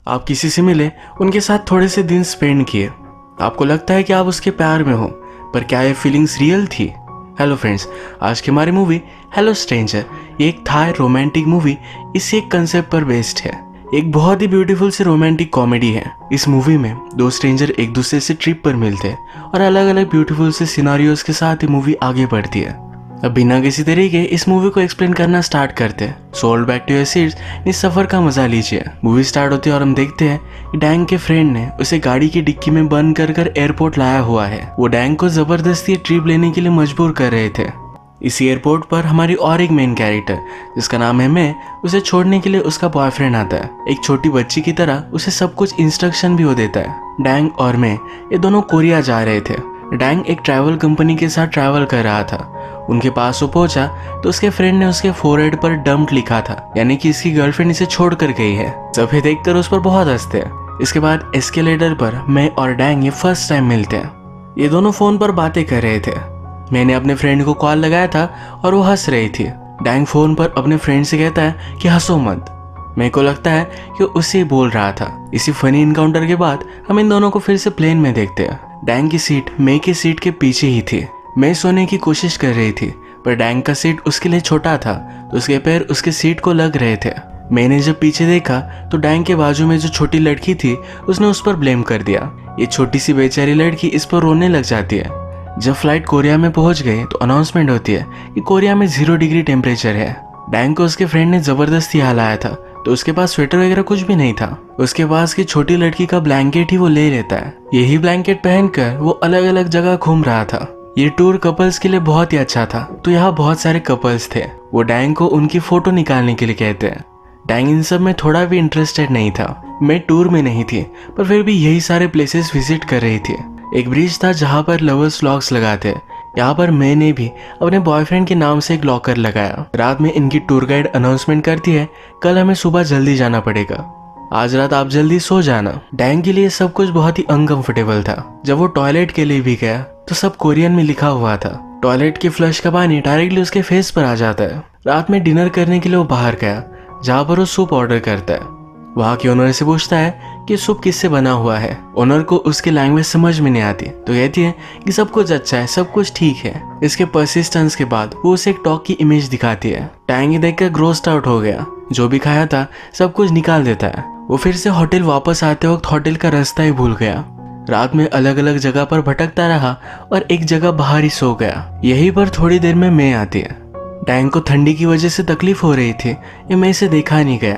आप किसी से मिले, उनके साथ थोड़े से दिन स्पेंड किए, आपको लगता है कि आप उसके प्यार में हो, पर क्या ये फीलिंग्स रियल थी? हेलो फ्रेंड्स, आज की हमारी मूवी हेलो स्ट्रेंजर ये एक थाई रोमांटिक मूवी इसी एक कंसेप्ट पर बेस्ड है। एक बहुत ही ब्यूटीफुल सी रोमांटिक कॉमेडी है। इस मूवी में दो स्ट्रेंजर एक दूसरे से ट्रिप पर मिलते हैं और अलग अलग ब्यूटीफुल से सिनारियोज के साथ ये मूवी आगे बढ़ती है। अब बिना किसी तरीके इस मूवी को एक्सप्लेन करना स्टार्ट करते हैं। So all back to your seats, इस सफर का मजा लीजिए। मूवी स्टार्ट होती है और हम देखते हैं कि डैंग के फ्रेंड ने उसे गाड़ी की डिक्की में बंद कर एयरपोर्ट लाया हुआ है। वो डैंग को जबरदस्ती ट्रिप लेने के लिए मजबूर कर रहे थे। इसी एयरपोर्ट पर हमारी और एक मेन कैरेक्टर जिसका नाम है मैं, उसे छोड़ने के लिए उसका बॉयफ्रेंड आता है। एक छोटी बच्ची की तरह उसे सब कुछ इंस्ट्रक्शन भी वो देता है। डैंग और मैं ये दोनों कोरिया जा रहे थे। डैंग एक ट्रैवल कंपनी के साथ ट्रैवल कर रहा था। उनके पास वो पहुंचा तो उसके फ्रेंड ने उसके फोरहेड पर डम्प लिखा था, यानी कि इसकी गर्लफ्रेंड इसे छोड़ कर गई है। सभी देखकर उस पर बहुत हंसते हैं। इसके बाद एस्केलेटर पर मैं और डैंग ये फर्स्ट टाइम मिलते हैं। ये दोनों फोन पर बातें कर रहे थे। मैंने अपने फ्रेंड को कॉल लगाया था और वो हंस रही थी। डैंग फोन पर अपने फ्रेंड से कहता है कि हंसो मत। मेरे को लगता है कि उसे बोल रहा था। इसी फनी इनकाउंटर के बाद हम इन दोनों को फिर से प्लेन में देखते हैं। डैंग की सीट मे की सीट के पीछे ही थी। मैं सोने की कोशिश कर रही थी, पर डैंग का सीट उसके लिए छोटा था तो उसके पैर उसके सीट को लग रहे थे। मैंने जब पीछे देखा तो डैंग के बाजू में जो छोटी लड़की थी उसने उस पर ब्लेम कर दिया। ये छोटी सी बेचारी लड़की इस पर रोने लग जाती है। जब फ्लाइट कोरिया में पहुंच गए तो अनाउंसमेंट होती है कि कोरिया में 0 डिग्री टेम्परेचर है। डैंग को उसके फ्रेंड ने जबरदस्ती हिलाया था तो उसके पास स्वेटर वगैरह कुछ भी नहीं था। उसके पास की छोटी लड़की का ब्लैंकेट ही वो ले लेता है। यही ब्लैंकेट पहनकर वो अलग अलग जगह घूम रहा था। ये टूर कपल्स के लिए बहुत ही अच्छा था, तो यहाँ बहुत सारे कपल्स थे। वो डैंग को उनकी फोटो निकालने के लिए कहते हैं। डैंग इन सब में थोड़ा भी इंटरेस्टेड नहीं था। मैं टूर में नहीं थी, पर फिर भी यही सारे प्लेसेस विजिट कर रही थी। एक ब्रिज था जहाँ पर लवर्स लॉक्स लगाते। यहाँ पर मैंने भी अपने बॉयफ्रेंड के नाम से एक लॉकर लगाया। रात में इनकी टूर गाइड अनाउंसमेंट करती है, कल हमें सुबह जल्दी जाना पड़ेगा, आज रात आप जल्दी सो जाना। डैंग के लिए सब कुछ बहुत ही अनकंफर्टेबल था। जब वो टॉयलेट के लिए भी गया तो सब कोरियन में लिखा हुआ था। टॉयलेट की फ्लश का पानी डायरेक्टली उसके फेस पर आ जाता है। रात में डिनर करने के लिए वो बाहर गया, जहाँ पर वो सूप ऑर्डर करता है। वहाँ के ओनर से पूछता है कि सूप किससे बना हुआ है। ओनर को उसकी लैंग्वेज समझ में नहीं आती तो कहती है कि सब कुछ अच्छा है, सब कुछ ठीक है। इसके परसिस्टेंस के बाद वो उसे एक डॉग की इमेज दिखाती है। टैंग देखकर ग्रोस्ड आउट हो गया। जो भी खाया था सब कुछ निकाल देता है। वो फिर से होटल वापस आते वक्त होटल का रास्ता ही भूल गया। रात में अलग अलग जगह पर भटकता रहा और एक जगह बाहर ही सो गया। यहीं पर थोड़ी देर में मैं आती है। डैंग को ठंडी की वजह से तकलीफ हो रही थी, ये मैं इसे देखा नहीं गया।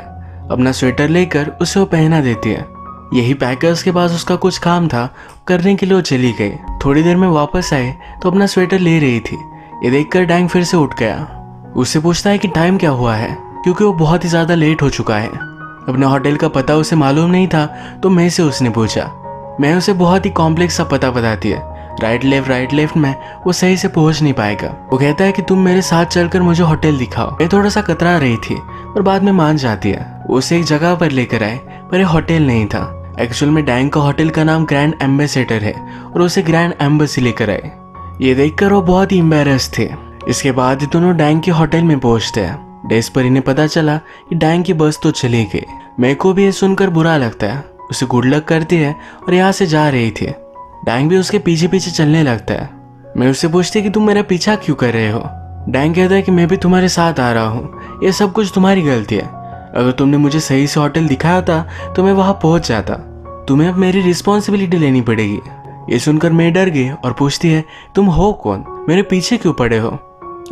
अपना स्वेटर लेकर उसे वो पहना देती है। यही पैकर्स के पास उसका कुछ काम था, करने के लिए वो चली गई। थोड़ी देर में वापस आए तो अपना स्वेटर ले रही थी। ये देखकर डैंग फिर से उठ गया। उससे पूछता है कि टाइम क्या हुआ है, क्योंकि वो बहुत ही ज्यादा लेट हो चुका है। अपने होटल का पता उसे मालूम नहीं था तो मैं से उसने पूछा। मैं उसे बहुत ही कॉम्प्लेक्स सा पता बताती है। राइट लेफ्ट में वो सही से पहुंच नहीं पाएगा। वो कहता है कि तुम मेरे साथ चलकर मुझे होटल दिखाओ। मैं थोड़ा सा कतरा रही थी पर बाद में मान जाती है। वो उसे एक जगह पर लेकर आए पर ये होटल नहीं था। एक्चुअल में डैंग का होटल का नाम ग्रैंड एम्बेसडर है और उसे ग्रैंड एम्बेसी लेकर आए। ये देखकर वो बहुत ही एम्बेरस थे। इसके बाद ये दोनों डैंग के होटल में पहुंचते हैं। डेस्क पर इन्हें पता चला कि डैंग की बस तो चली गई। मेरे को भी ये सुनकर बुरा लगता है। उसे गुड लक करती है और यहाँ से जा रही थी। डैंग भी उसके पीछे पीछे चलने लगता है। मैं उससे पूछती कि तुम मेरा पीछा क्यों कर रहे हो। डैंग कहता है कि मैं भी तुम्हारे साथ आ रहा हूँ, ये सब कुछ तुम्हारी गलती है। अगर तुमने मुझे सही से होटल दिखाया था तो मैं वहां पहुंच जाता। तुम्हें अब मेरी रिस्पॉन्सिबिलिटी लेनी पड़ेगी। ये सुनकर मैं डर गई और पूछती है तुम हो कौन, मेरे पीछे क्यों पड़े हो।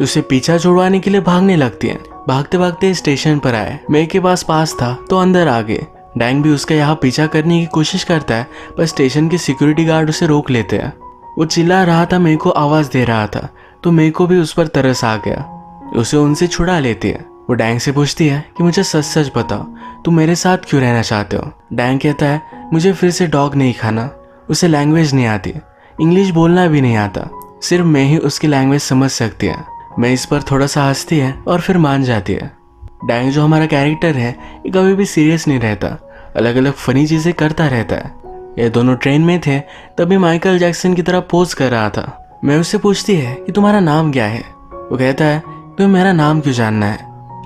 उसे पीछा छुड़वाने के लिए भागने लगती है। भागते भागते स्टेशन पर आए। मैं के पास था तो अंदर आ गए। डैंग भी उसका यहाँ पीछा करने की कोशिश करता है पर स्टेशन के सिक्योरिटी गार्ड उसे रोक लेते हैं। वो चिल्ला रहा था, मेरे को आवाज दे रहा था तो मेरे को भी उस पर तरस आ गया। उसे उनसे छुड़ा लेती है। वो डैंग से पूछती है कि मुझे सच सच बताओ, तुम मेरे साथ क्यों रहना चाहते हो। डैंग कहता है मुझे फिर से डॉग नहीं खाना। उसे लैंग्वेज नहीं आती, इंग्लिश बोलना भी नहीं आता, सिर्फ मैं ही उसकी लैंग्वेज समझ सकती है। मैं इस पर थोड़ा सा हंसती है और फिर मान जाती है। डैंग जो हमारा कैरेक्टर है ये कभी भी सीरियस नहीं रहता, अलग अलग फनी चीजें करता रहता है। ये दोनों ट्रेन में थे तभी माइकल जैक्सन की तरह पोज कर रहा था। मैं उससे पूछती है कि तुम्हारा नाम क्या है। वो कहता है तुम्हें मेरा नाम क्यों जानना है,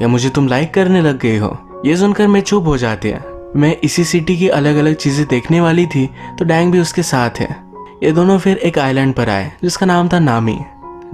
या मुझे तुम लाइक करने लग गई हो। ये सुनकर मैं चुप हो जाती है। मैं इसी सिटी की अलग अलग चीजें देखने वाली थी तो डैंग भी उसके साथ है। ये दोनों फिर एक आइलैंड पर आए जिसका नाम था नामी।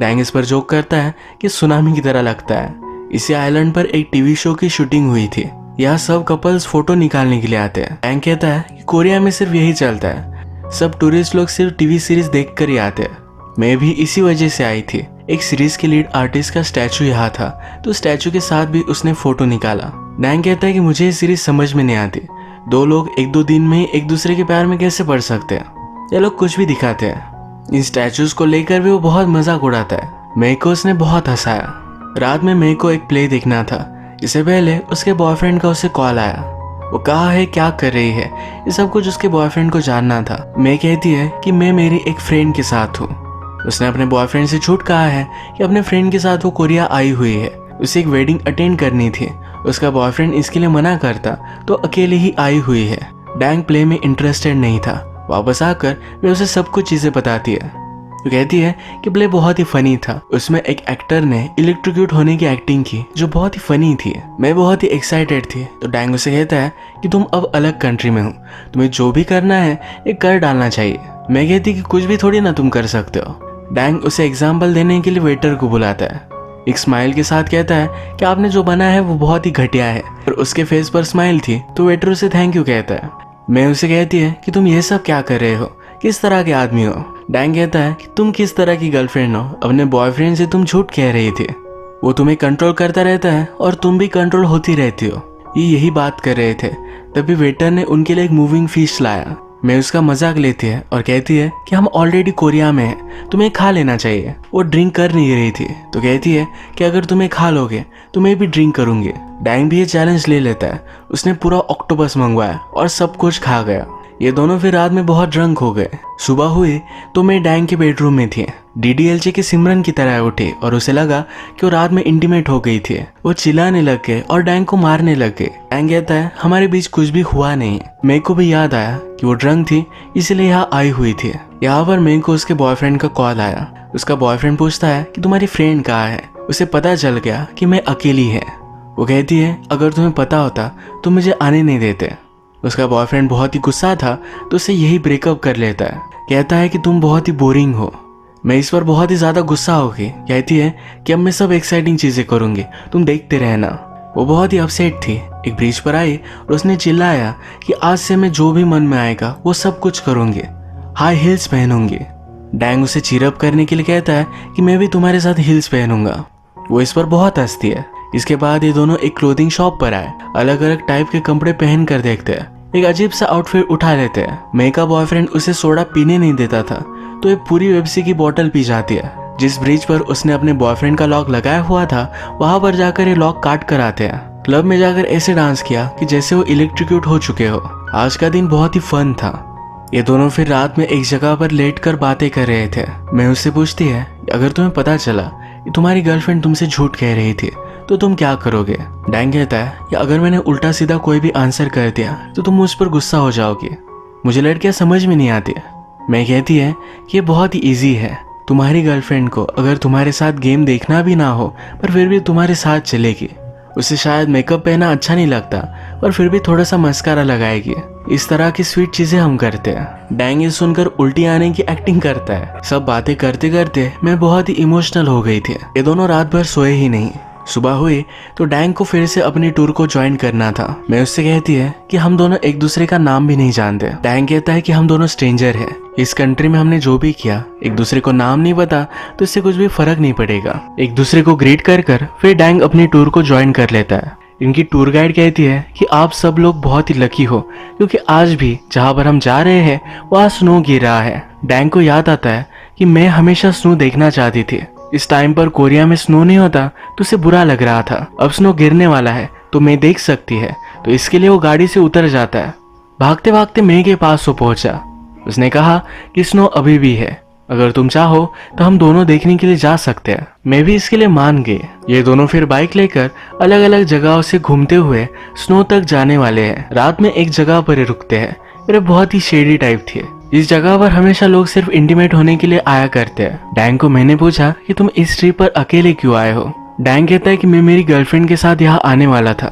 डैंग इस पर जोक करता है कि सुनामी की तरह लगता है। इसी आइलैंड पर एक टीवी शो की शूटिंग हुई थी। यहाँ सब कपल्स फोटो निकालने के लिए आते हैं। डैंग कहता है कि कोरिया में सिर्फ यही चलता है, सब टूरिस्ट लोग सिर्फ टीवी सीरीज देख कर ही आते हैं। मैं भी इसी वजह से आई थी। एक सीरीज के लीड आर्टिस्ट का स्टैचू यहाँ था तो स्टैचू के साथ भी उसने फोटो निकाला। डैंग कहता है कि मुझे ये सीरीज समझ में नहीं आती, दो लोग एक दो दिन में एक दूसरे के प्यार में कैसे पड़ सकते हैं। ये लोग कुछ भी दिखाते हैं। इन स्टैचूज को लेकर भी वो बहुत मजाक उड़ाता है। मेई को उसने बहुत हंसाया। रात में मेई को एक प्ले देखना था। इससे पहले उसके बॉयफ्रेंड का उसे कॉल आया। वो कहा है क्या कर रही है, ये सब कुछ उसके बॉयफ्रेंड को जानना था। मेई कहती है कि मैं मेरी एक फ्रेंड के साथ हूँ। उसने अपने बॉयफ्रेंड से झूठ कहा है कि अपने फ्रेंड के साथ वो कोरिया आई हुई है, उसे एक वेडिंग अटेंड करनी थी। उसका बॉयफ्रेंड इसके लिए मना करता तो अकेले ही आई हुई है। डैंग प्ले में इंटरेस्टेड नहीं था। वापस आकर वे उसे सब कुछ चीजें बताती है। तो कहती है कि प्ले बहुत ही फनी था, उसमें एक एक्टर ने इलेक्ट्रोक्यूट होने की एक्टिंग की जो बहुत ही फनी थी। मैं बहुत ही एक्साइटेड थी। तो डैंग उसे कहता है कि तुम अब अलग कंट्री में हो, तुम्हें जो भी करना है ये कर डालना चाहिए। मैं कहती कि कुछ भी थोड़ी ना तुम कर सकते हो। डैंग उसे एग्जाम्पल देने के लिए वेटर को बुलाता है। एक स्माइल के साथ कहता है कि आपने जो बना है वो बहुत ही घटिया है। और उसके फेस पर स्माइल थी तो वेटर उसे थैंक यू कहता है। मैं उसे कहती है कि तुम ये सब क्या कर रहे हो, किस तरह के आदमी हो। डैंग कहता है कि तुम किस तरह की गर्लफ्रेंड हो, अपने बॉयफ्रेंड से तुम झूठ कह रही थी, वो तुम्हें कंट्रोल करता रहता है और तुम भी कंट्रोल होती रहती हो। ये यही बात कर रहे थे तभी वेटर ने उनके लिए एक मूविंग फिश लाया। मैं उसका मजाक लेती है और कहती है कि हम ऑलरेडी कोरिया में हैं, तुम्हें खा लेना चाहिए। वो ड्रिंक कर नहीं रही थी तो कहती है कि अगर तुम्हें खा लोगे तो मैं भी ड्रिंक करूंगी। डैंग भी ये चैलेंज ले लेता है। उसने पूरा ऑक्टोपस मंगवाया और सब कुछ खा गया। ये दोनों फिर रात में बहुत ड्रंक हो गए। सुबह हुई तो मैं डैंग के बेडरूम में थी। डीडीएलजे की सिमरन की तरह उठी और उसे लगा कि वो रात में इंटीमेट हो गई थी। वो चिल्लाने लग गए और डैंग को मारने लग गए। डैंग कहता है हमारे बीच कुछ भी हुआ नहीं। मेई को भी याद आया कि वो ड्रंक थी इसलिए यहाँ आई हुई थी। यहाँ पर मेई को उसके बॉयफ्रेंड का कॉल आया। उसका बॉयफ्रेंड पूछता है कि तुम्हारी फ्रेंड कहाँ है। उसे पता चल गया कि मैं अकेली है। वो कहती है अगर तुम्हें पता होता तो मुझे आने नहीं देते। उसका बॉयफ्रेंड बहुत ही गुस्सा था तो उसे यही ब्रेकअप कर लेता है। कहता है कि तुम बहुत ही बोरिंग हो। मैं इस पर बहुत ही ज्यादा गुस्सा हो गई। कहती है कि अब मैं सब एक्साइटिंग चीजें करूंगी, तुम देखते रहना। वो बहुत ही अपसेट थी। एक ब्रिज पर आई और उसने चिल्लाया कि आज से मैं जो भी मन में आएगा वो सब कुछ करूंगी, हाई हील्स पहनूंगी। डैंग उसे चीरअप करने के लिए कहता है कि मैं भी तुम्हारे साथ हील्स पहनूंगा। वो इस पर बहुत हंसती है। इसके बाद ये दोनों एक क्लोथिंग शॉप पर आए। अलग अलग टाइप के कपड़े पहन कर देखते हैं। एक अजीब सा आउटफिट उठा लेते हैं। मेई का बॉयफ्रेंड उसे सोडा पीने नहीं देता था तो ये पूरी पेप्सी की बोतल पी जाती है। जिस ब्रिज पर उसने अपने बॉयफ्रेंड का लॉक लगाया हुआ था वहां पर जाकर ये लॉक काट कर आते हैं। क्लब में जाकर ऐसे डांस किया कि जैसे वो इलेक्ट्रोक्यूट हो चुके हो। आज का दिन बहुत ही फन था। ये दोनों फिर रात में एक जगह पर लेटकर बातें कर रहे थे। मैं उससे पूछती है अगर तुम्हें पता चला कि तुम्हारी गर्लफ्रेंड तुमसे झूठ कह रही थी तो तुम क्या करोगे। डैंग कहता है कि अगर मैंने उल्टा सीधा कोई भी आंसर कर दिया तो तुम मुझ पर गुस्सा हो जाओगे, मुझे लड़कियां समझ में नहीं आती। मैं कहती है कि ये बहुत ही इजी है। तुम्हारी गर्लफ्रेंड को अगर तुम्हारे साथ गेम देखना भी ना हो पर फिर भी तुम्हारे साथ चलेगी। उसे शायद मेकअप पहना अच्छा नहीं लगता पर फिर भी थोड़ा सा मस्कारा लगाएगी। इस तरह की स्वीट चीजें हम करते हैं। डैंग ये सुनकर उल्टी आने की एक्टिंग करता है। सब बातें करते करते मैं बहुत ही इमोशनल हो गई थी। ये दोनों रात भर सोए ही नहीं। सुबह हुई तो डैंग को फिर से अपनी टूर को ज्वाइन करना था। मैं उससे कहती है कि हम दोनों एक दूसरे का नाम भी नहीं जानते। डैंग कहता है कि हम दोनों स्ट्रेंजर हैं। इस कंट्री में हमने जो भी किया एक दूसरे को नाम नहीं पता तो इससे कुछ भी फर्क नहीं पड़ेगा। एक दूसरे को ग्रीट कर कर फिर डैंग अपनी टूर को ज्वाइन कर लेता है। इनकी टूर गाइड कहती है कि आप सब लोग बहुत ही लकी हो क्योंकि आज भी जहाँ पर हम जा रहे हैं वहाँ स्नो गिर रहा है। डैंग को याद आता है कि मैं हमेशा स्नो देखना चाहती थी। इस टाइम पर कोरिया में स्नो नहीं होता तो उसे बुरा लग रहा था। अब स्नो गिरने वाला है तो मैं देख सकती है तो इसके लिए वो गाड़ी से उतर जाता है। भागते भागते मेई के पास वो पहुंचा। उसने कहा कि स्नो अभी भी है, अगर तुम चाहो तो हम दोनों देखने के लिए जा सकते हैं। मैं भी इसके लिए मान गई। ये दोनों फिर बाइक लेकर अलग अलग जगहों से घूमते हुए स्नो तक जाने वाले हैं। रात में एक जगह पर रुकते हैं। ये बहुत ही शेडी टाइप थी। इस जगह पर हमेशा लोग सिर्फ इंटीमेट होने के लिए आया करते हैं। डैंग को मैंने पूछा कि तुम इस ट्रिप पर अकेले क्यों आए हो। डैंग कहता है कि मैं मेरी गर्लफ्रेंड के साथ यहाँ आने वाला था।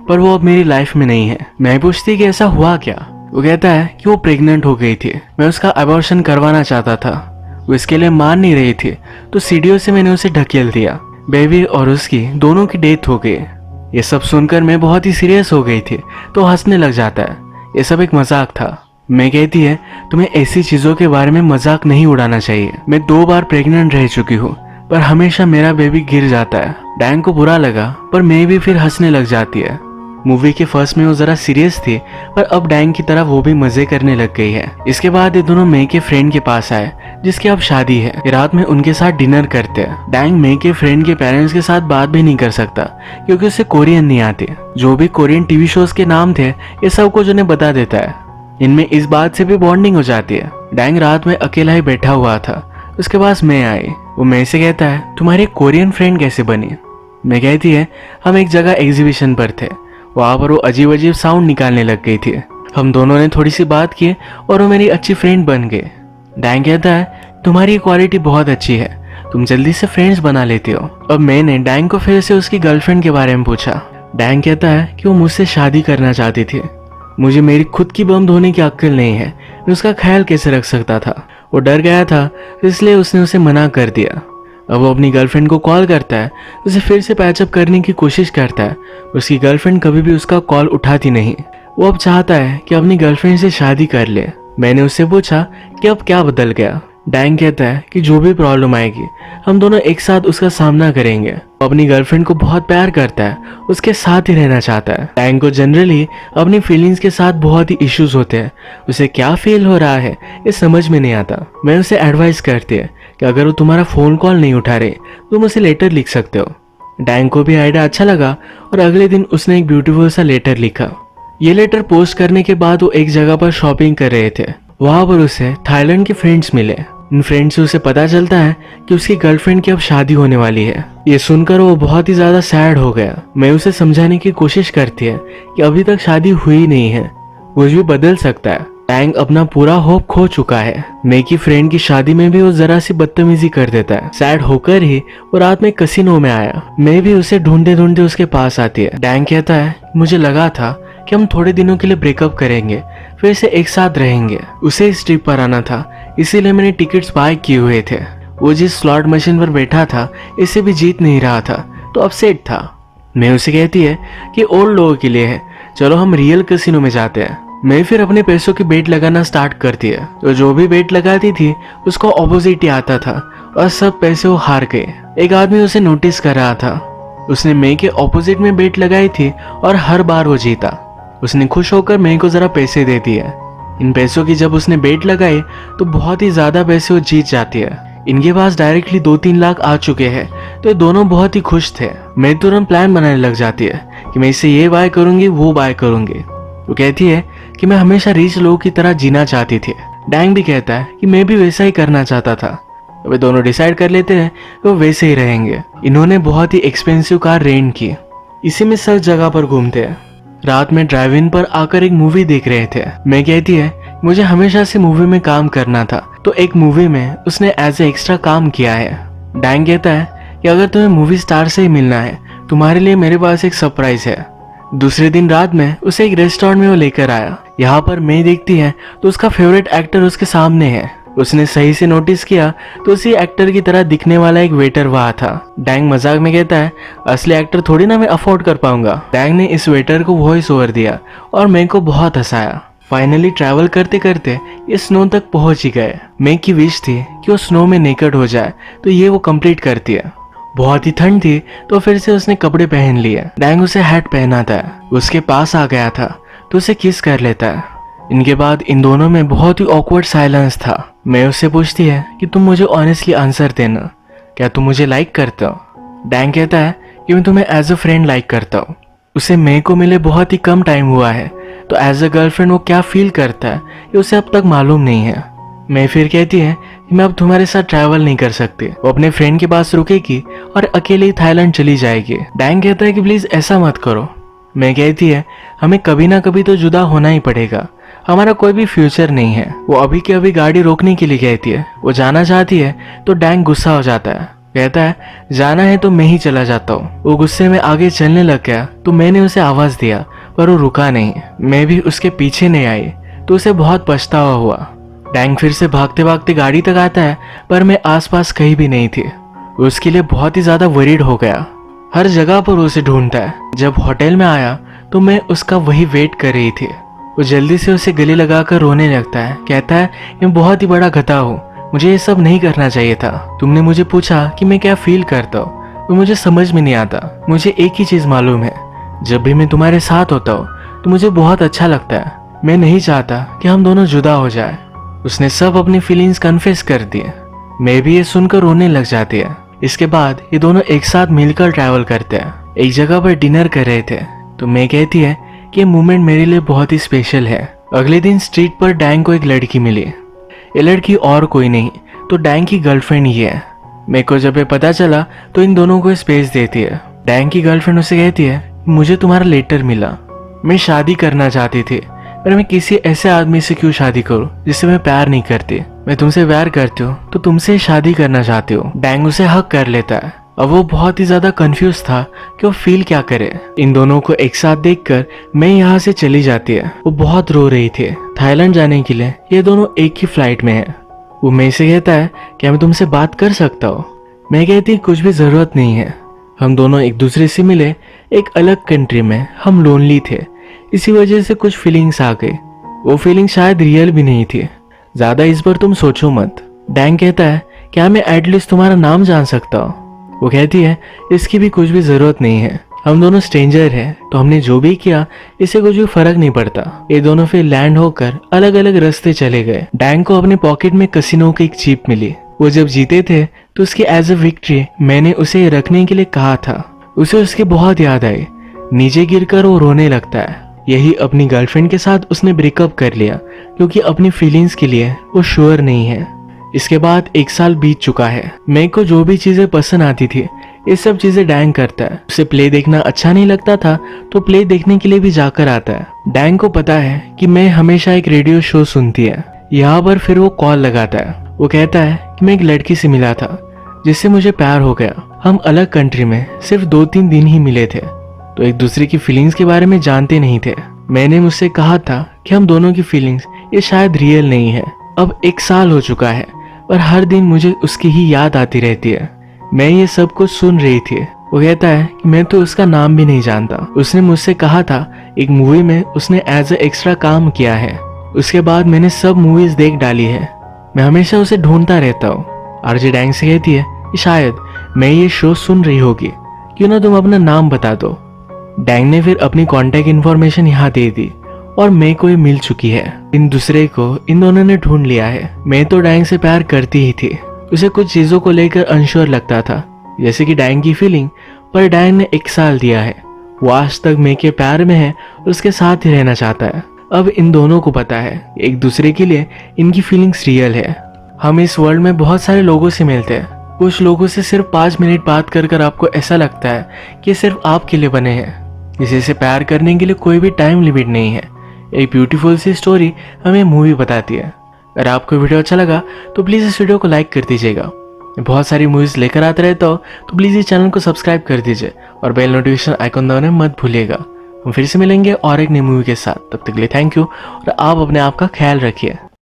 पर वो अब मेरी लाइफ में नहीं है। मैं पूछती कि ऐसा हुआ क्या। वो कहता है कि वो प्रेग्नेंट हो गई थी, मैं उसका अबॉर्शन करवाना चाहता था, वो इसके लिए मान नहीं रही थी, तो सीढ़ियों से मैंने उसे ढकेल दिया। बेबी और उसकी दोनों की डेथ हो गई। ये सब सुनकर मैं बहुत ही सीरियस हो गई थी, तो हंसने लग जाता है। ये सब एक मजाक था। मैं कहती है तुम्हें ऐसी चीजों के बारे में मजाक नहीं उड़ाना चाहिए। मैं 2 बार प्रेग्नेंट रह चुकी हूँ, पर हमेशा मेरा बेबी गिर जाता है। डैंग को बुरा लगा, पर मैं भी फिर हंसने लग जाती है। मूवी के फर्स्ट में वो जरा सीरियस थी, पर अब डैंग की तरह वो भी मजे करने लग गई है। इसके बाद ये दोनों मे के फ्रेंड के पास आए, जिसकी अब शादी है। ये रात में उनके साथ डिनर करते हैं। डैंग मे के फ्रेंड के पेरेंट्स के साथ बात भी नहीं कर सकता, क्योंकि उसे कोरियन नहीं आती। जो भी कोरियन टीवी शोज के नाम थे, ये सब कुछ उन्हें बता देता है। इनमें इस बात से भी बॉन्डिंग हो जाती है। डैंग रात में अकेला ही बैठा हुआ था। उसके पास मैं आई। वो मैं से कहता है तुम्हारी कोरियन फ्रेंड कैसे बनी। मैं कहती है हम एक जगह एग्जीबिशन पर थे, वहाँ पर वो अजीब अजीब साउंड निकालने लग गई थी। हम दोनों ने थोड़ी सी बात की और वो मेरी अच्छी फ्रेंड बन गई। डैंग कहता है तुम्हारी क्वालिटी बहुत अच्छी है, तुम जल्दी से फ्रेंड्स बना लेती हो। अब मैंने डैंग को फिर से उसकी गर्लफ्रेंड के बारे में पूछा। डैंग कहता है कि वो मुझसे शादी करना चाहती थी। मुझे मेरी खुद की बम धोने की अक्ल नहीं है, मैं उसका ख्याल कैसे रख सकता था। वो डर गया था, इसलिए उसने उसे मना कर दिया। अब वो अपनी गर्लफ्रेंड को कॉल करता है, उसे फिर से पैचअप करने की कोशिश करता है। उसकी गर्लफ्रेंड कभी भी उसका कॉल उठाती नहीं। वो अब चाहता है कि अपनी गर्लफ्रेंड से शादी कर ले। मैंने उससे पूछा कि अब क्या बदल गया। डैंग कहता है कि जो भी प्रॉब्लम आएगी हम दोनों एक साथ उसका सामना करेंगे। वो अपनी गर्लफ्रेंड को बहुत प्यार करता है, उसके साथ ही रहना चाहता है। डैंग को जनरली अपनी फीलिंग्स के साथ बहुत ही इश्यूज होते हैं। उसे क्या फील हो रहा है ये समझ में नहीं आता। मैं उसे एडवाइस करती है कि अगर वो तुम्हारा फोन कॉल नहीं उठा रहे तो तुम उसे लेटर लिख सकते हो। डैंग को भी आइडिया अच्छा लगा और अगले दिन उसने एक ब्यूटीफुल सा लेटर लिखा। ये लेटर पोस्ट करने के बाद वो एक जगह पर शॉपिंग कर रहे थे। वहां पर उसे थाईलैंड के फ्रेंड्स मिले। इन फ्रेंड से उसे पता चलता है कि उसकी गर्लफ्रेंड की अब शादी होने वाली है। ये सुनकर वो बहुत ही ज्यादा सैड हो गया। मैं उसे समझाने की कोशिश करती है कि अभी तक शादी हुई नहीं है, कुछ भी बदल सकता है। डैंग अपना पूरा होप खो चुका है। मे की फ्रेंड की शादी में भी वो जरा सी बदतमीजी कर देता है। सैड होकर ही वो रात में कसिनो में आया। मैं भी उसे ढूंढते ढूंढते उसके पास आती है। डैंग कहता है मुझे लगा था कि हम थोड़े दिनों के लिए ब्रेकअप करेंगे, फिर से एक साथ रहेंगे। उसे इस ट्रिप पर आना था, इसीलिए मैंने टिकट्स बाय किए हुए थे। वो जिस स्लॉट मशीन पर बैठा था इसे भी जीत नहीं रहा था, तो अपसेट था। मैं उसे कहती है कि ओल्ड लोगों के लिए है, चलो हम रियल कैसीनो में जाते हैं। मैं फिर अपने पैसों की बेट लगाना स्टार्ट करती है। तो जो भी बेट लगाती थी उसको ऑपोजिट ही आता था और सब पैसे वो हार गए। एक आदमी उसे नोटिस कर रहा था। उसने मे के ऑपोजिट में बेट लगाई थी और हर बार वो जीता। उसने खुश होकर मे को जरा पैसे दे दिए। इन पैसों की जब उसने बेट लगाई तो बहुत ही ज्यादा पैसे वो जीत जाती है। इनके पास डायरेक्टली 2-3 लाख आ चुके हैं, तो ये दोनों बहुत ही खुश थे। मैं तुरंत प्लान बनाने लग जाती है कि मैं इससे ये बाय करूंगी, वो बाय करूंगी। वो कहती है कि मैं हमेशा रिच लोगों की तरह जीना चाहती थी। डैंग भी कहता है कि मैं भी वैसा ही करना चाहता था। वे दोनों डिसाइड कर लेते हैं कि वो वैसे ही रहेंगे। इन्होंने बहुत ही एक्सपेंसिव कार रेंट की। इसी में सब जगह पर घूमते हैं। रात में ड्राइव इन पर आकर एक मूवी देख रहे थे। मैं कहती है मुझे हमेशा से मूवी में काम करना था, तो एक मूवी में उसने एज ए एक्स्ट्रा काम किया है। डैंग कहता है कि अगर तुम्हें मूवी स्टार से ही मिलना है, तुम्हारे लिए मेरे पास एक सरप्राइज है। दूसरे दिन रात में उसे एक रेस्टोरेंट में वो लेकर आया। यहाँ पर मैं देखती है तो उसका फेवरेट एक्टर उसके सामने है। उसने सही से नोटिस किया तो उसी एक्टर की तरह दिखने वाला एक वेटर वहाँ था। डैंग मजाक में कहता है असली एक्टर थोड़ी ना मैं अफोर्ड कर पाऊंगा। डैंग ने इस वेटर को वॉइस ओवर दिया और मैं को बहुत हंसाया। फाइनली ट्रैवल करते करते ये स्नो तक पहुंच ही गए। मैं की विश थी कि वो स्नो में नेकेड हो जाए, तो ये वो कंप्लीट करती है। बहुत ही ठंड थी तो फिर से उसने कपड़े पहन लिए। डैंग उसे हैट पहनाता है। उसके पास आ गया था तो उसे किस कर लेता है। इनके बाद इन दोनों में बहुत ही ऑकवर्ड साइलेंस था। मैं उससे पूछती है कि तुम मुझे ऑनेस्टली आंसर देना, क्या तुम मुझे लाइक करते हो। डैंग कहता है कि मैं तुम्हें एज अ फ्रेंड लाइक करता हूँ। उसे मे को मिले बहुत ही कम टाइम हुआ है, तो एज अ गर्लफ्रेंड वो क्या फील करता है ये उसे अब तक मालूम नहीं है। मैं फिर कहती है कि मैं अब तुम्हारे साथ ट्रैवल नहीं कर सकती। वो अपने फ्रेंड के पास रुकेगी और अकेले ही थाईलैंड चली जाएगी। डैंग कहता है कि प्लीज ऐसा मत करो। मैं कहती है हमें कभी ना कभी तो जुदा होना ही पड़ेगा, हमारा कोई भी फ्यूचर नहीं है। वो अभी के अभी गाड़ी रोकने के लिए कहती है। वो जाना चाहती है तो डैंग गुस्सा हो जाता है। कहता है जाना है तो मैं ही चला जाता हूँ। वो गुस्से में आगे चलने लग गया तो मैंने उसे आवाज दिया पर वो रुका नहीं। मैं भी उसके पीछे नहीं आई तो उसे बहुत पछतावा हुआ। डैंग फिर से भागते भागते गाड़ी तक आता है पर मैं आसपास कहीं भी नहीं थी। वो उसके लिए बहुत ही ज्यादा वरीड हो गया। हर जगह पर उसे ढूंढता है। जब होटल में आया तो मैं उसका वही वेट कर रही थी। वो जल्दी से उसे गले लगाकर रोने लगता है। कहता है मैं बहुत ही बड़ा गधा हूँ, मुझे ये सब नहीं करना चाहिए था। तुमने मुझे पूछा कि मैं क्या फील करता हूँ, वो मुझे समझ में नहीं आता। मुझे एक ही चीज मालूम है, जब भी मैं तुम्हारे साथ होता हूँ तो मुझे बहुत अच्छा लगता है। मैं नहीं चाहता कि हम दोनों जुदा हो जाए। उसने सब अपनी फीलिंग्स कन्फेस कर दिए। मैं भी ये सुनकर रोने लग जाती है। इसके बाद ये दोनों एक साथ मिलकर ट्रैवल करते हैं। एक जगह पर डिनर कर रहे थे तो मैं कहती है कि ये मोमेंट मेरे लिए बहुत ही स्पेशल है। अगले दिन स्ट्रीट पर डैंग को एक लड़की मिली। ये लड़की और कोई नहीं तो डैंग की गर्लफ्रेंड ही है। मेरे को जब ये पता चला तो इन दोनों को स्पेस देती है। डैंग की गर्लफ्रेंड उसे कहती है मुझे तुम्हारा लेटर मिला, मैं शादी करना चाहती थी पर मैं किसी ऐसे आदमी से क्यों शादी करूं जिससे मैं प्यार नहीं करती। मैं तुमसे प्यार करती हूँ तो तुमसे शादी करना चाहती हूँ। डैंग उसे हक कर लेता है। अब वो बहुत ही ज्यादा कंफ्यूज था कि वो फील क्या करे। इन दोनों को एक साथ देखकर मैं यहाँ से चली जाती है। वो बहुत रो रही थी। थाईलैंड जाने के लिए ये दोनों एक ही फ्लाइट में है। वो मैं से कहता है क्या मैं तुमसे बात कर सकता हूँ। मैं कहती कुछ भी जरूरत नहीं है। हम दोनों एक दूसरे से मिले एक अलग कंट्री में। हम लोनली थे, इसी वजह से कुछ फीलिंग्स आ गई। वो फीलिंग शायद रियल भी नहीं थी। ज्यादा इस पर तुम सोचो मत। डैंग कहता है क्या मैं एटलीस्ट तुम्हारा नाम जान सकता हूँ। वो कहती है इसकी भी कुछ भी जरूरत नहीं है, हम दोनों स्ट्रेंजर हैं तो हमने जो भी किया इससे कुछ भी फर्क नहीं पड़ता। ये दोनों फिर लैंड होकर अलग अलग रास्ते चले गए। डैंग को अपने पॉकेट में कसिनो की एक चिप मिली। वो जब जीते थे तो उसकी एज अ विक्ट्री मैंने उसे रखने के लिए कहा था। उसे उसकी बहुत याद आई। नीचे गिरकर वो रोने लगता है। यही अपनी गर्लफ्रेंड के साथ उसने ब्रेकअप कर लिया क्योंकि अपनी फीलिंग्स के लिए वो श्योर नहीं है। इसके बाद 1 साल बीत चुका है। मेरे को जो भी चीजें पसंद आती थी ये सब चीजें डैंग करता है। उसे प्ले देखना अच्छा नहीं लगता था तो प्ले देखने के लिए भी जाकर आता है। डैंग को पता है कि मैं हमेशा एक रेडियो शो सुनती है। यहाँ पर फिर वो कॉल लगाता है। वो कहता है कि मैं एक लड़की से मिला था जिससे मुझे प्यार हो गया। हम अलग कंट्री में सिर्फ 2-3 दिन ही मिले थे तो एक दूसरे की फीलिंग्स के बारे में जानते नहीं थे। मैंने मुझसे कहा था कि हम दोनों की फीलिंग्स ये शायद रियल नहीं है। अब 1 साल हो चुका है पर हर दिन मुझे उसकी ही याद आती रहती है। मैं ये सब कुछ सुन रही थी। वो कहता है कि मैं तो उसका नाम भी नहीं जानता। उसने मुझसे कहा था एक मूवी में उसने एज ए एक्स्ट्रा काम किया है। उसके बाद मैंने सब मूवीज देख डाली है। मैं हमेशा उसे ढूंढता रहता हूँ। आरजे डैंग से कहती है कि शायद मैं ये शो सुन रही होगी, क्यों ना तुम अपना नाम बता दो। डैंग ने फिर अपनी कॉन्टेक्ट इन्फॉर्मेशन यहाँ दे दी और मैं को ये मिल चुकी है। इन दूसरे को इन दोनों ने ढूंढ लिया है। मैं तो डैंग से प्यार करती ही थी। उसे कुछ चीजों को लेकर अनश्योर लगता था जैसे कि डैंग की फीलिंग, पर डैंग ने 1 साल दिया है। वो आज तक मैं के प्यार में है और उसके साथ ही रहना चाहता है। अब इन दोनों को पता है एक दूसरे के लिए इनकी फीलिंग्स रियल है। हम इस वर्ल्ड में बहुत सारे लोगों से मिलते हैं। कुछ लोगों से सिर्फ 5 मिनट बात कर आपको ऐसा लगता है कि सिर्फ आपके लिए बने हैं। किसी से प्यार करने के लिए कोई भी टाइम लिमिट नहीं है। एक ब्यूटीफुल सी स्टोरी हमें मूवी बताती है। अगर आपको वीडियो अच्छा लगा तो प्लीज़ इस वीडियो को लाइक कर दीजिएगा। मैं बहुत सारी मूवीज़ लेकर आता रहता हूँ तो प्लीज़ इस चैनल को सब्सक्राइब कर दीजिए और बेल नोटिफिकेशन आइकन दबाना मत भूलिएगा। हम फिर से मिलेंगे और एक नई मूवी के साथ। तब तक के लिए थैंक यू और आप अपने आप का ख्याल रखिए।